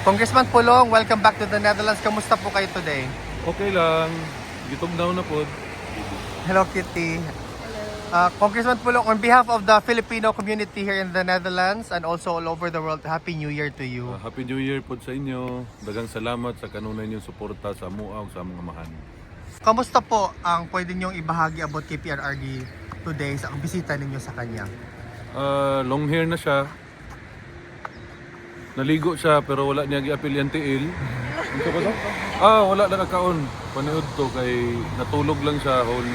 Congressman Pulong, welcome back to the Netherlands. Kamusta po kayo today? Okay lang. Gitugnaw na po. Hello, Kitty. Congressman Pulong, on behalf of the Filipino community here in the Netherlands and also all over the world, Happy New Year to you. Happy New Year po sa inyo. Dagang salamat sa kanunay niyong suporta sa MUAW sa mga mahan. Kamusta po ang pwede niyong ibahagi about kay PRRD today sa bisita ninyo sa kanya? Long hair na siya. Naligo siya pero wala niya gi-apil yung tiil. Ito ba to? Wala na kakaon. Paniod to kay natulog lang siya whole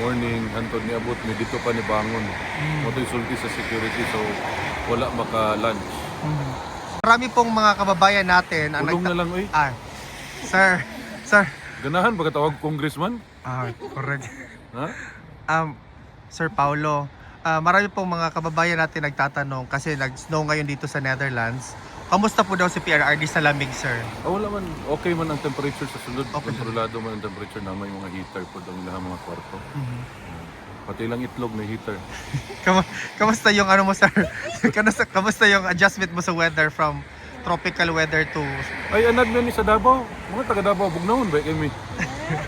morning. Hantod ni abot ni dito pa ni bangon. Motoy sulti sa security so wala maka-lunch. Marami pong mga kababayan natin ang Ulong na lang oy. Sir. Ganahan ba katawag congressman? Correct. Ha? Sir Paulo, marami pong mga kababayan natin nagtatanong kasi nag-snow ngayon dito sa Netherlands. Kamusta po daw si PRRD sa lamig, sir? Wala man, okay man ang temperature sa sulod. Okay. Kontrolado man ang temperature naman yung mga heater po ang ilang mga kwarto. Pati lang itlog may heater. Kamusta yung ano mo, sir? Kamusta yung adjustment mo sa weather from tropical weather to... Ay, anad na ni sa Davao. Mga taga Davao, bugnawon ba kami?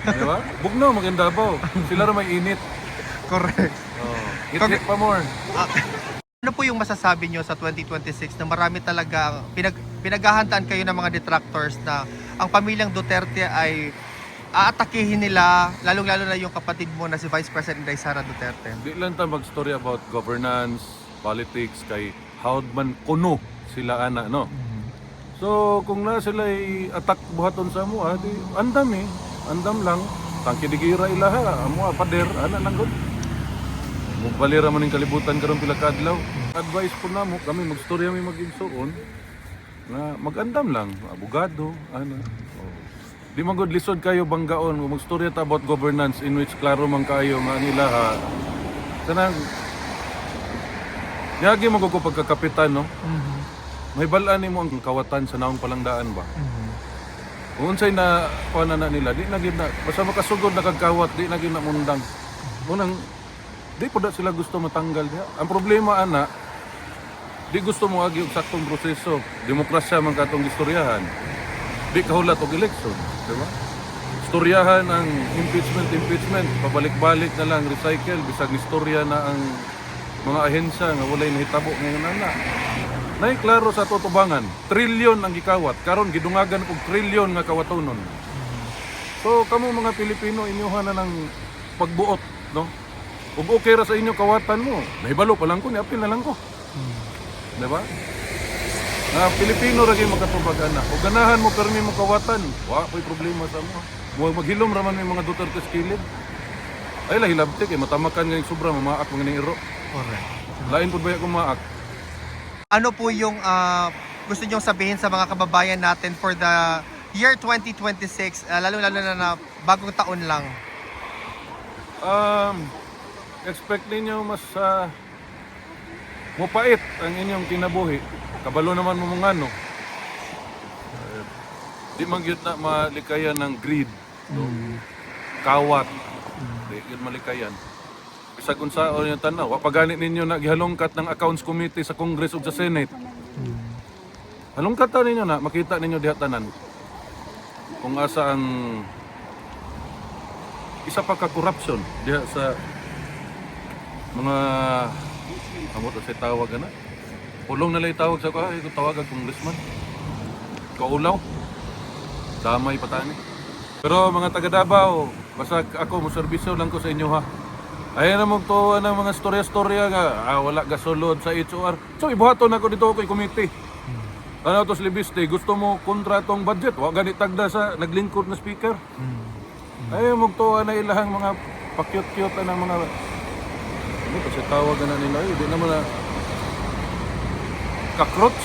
Di ba? Bugnaw, maganda Davao. Sila rin may init. Correct. Hit pa more. Ano po yung masasabi nyo sa 2026 na marami talaga pinaghahandaan kayo ng mga detractors na ang pamilyang Duterte ay aatakihin nila, lalong-lalo na yung kapatid mo na si Vice President Inday Sara Duterte? Di lang tayo mag-story about governance, politics, kay howd man kuno sila ana, no? So, kung na sila ay attack buhaton sa mo, di andam andam lang. Tangkidigira ilaha, amo pader, ana lang gud. Balira man yung kalibutan karon pila ka adlaw. Advice po namo kami magstorya may mag-igsuon na mag-andam lang, abogado, ano. Di man gud lisod kayo banggaon magstorya ta about governance in which klaro man kayo nga nila kanang yagi mo ko pagkakapitan, no. May balaan nimo ang kawatan sa naong palangdaan ba. Kung unsay na kuha na nila, di na gid na basta makasugod na kagkawat, di na gid na mundang. Munang di po sila gusto matanggal diha. Ang problema ana, di gusto mo agi og saktong proseso. Demokrasya man katong istoryahan. Di kahulat og eleksyon, di ba? Istoryahan ang impeachment, pabalik-balik na lang, recycle, bisag istorya na ang mga ahensya nga walay nahitabo ngayon ana. Nay klaro sa tutubangan, trilyon ang gikawat, karon gidungagan og trilyon nga kawatonon. So kamo mga Pilipino inyohan na ng pagbuot, no? Ug okay ra sa inyo kawatan mo. Nahibalo pa lang ko, niapil na lang ko. Di ba? Na Pilipino ra gyud makatubag ana. Ug ganahan mo permi mo kawatan, wa koy problema sa mo. Mo maghilom ra man may mga Duterte skilid. Ay la hilabti kay matamakan nga sobra mamaak mga iro. Correct. Lain pud baya ko maak. Ano po yung gusto nyong sabihin sa mga kababayan natin for the year 2026, lalo-lalo na bagong taon lang? Expect ninyo mas mupait ang inyong kinabuhi. Kabalo naman mo mga ano. Di man gyud na malikayan ng greed, no? Kawat. Di gyud malikayan. Bisag unsa yung tanaw, wa paganit ninyo na gihalongkat ng accounts committee sa Congress ug sa Senate. Halongkat ta ninyo na makita ninyo diha tanan. Kung asa ang isa pa ka corruption diha sa mga amot sa tawag na. Pulong na lay tawag sa ko, ay tawag ang congressman. Kaulaw. Damay patani. Pero mga taga Davao, basta ako mo serbisyo lang ko sa inyo ha. Ayan na magtuwa ng mga storya-storya nga, wala gasolod sa HOR. So ibuhaton ako dito kay committee. Ano to Libiste, gusto mo kontratong budget, wa ganit tagda sa naglingkod na speaker. Ayan magtuwa na ilahang mga pakyut-kyut ng mga ano kasi tawag na nila, di naman na cockroach.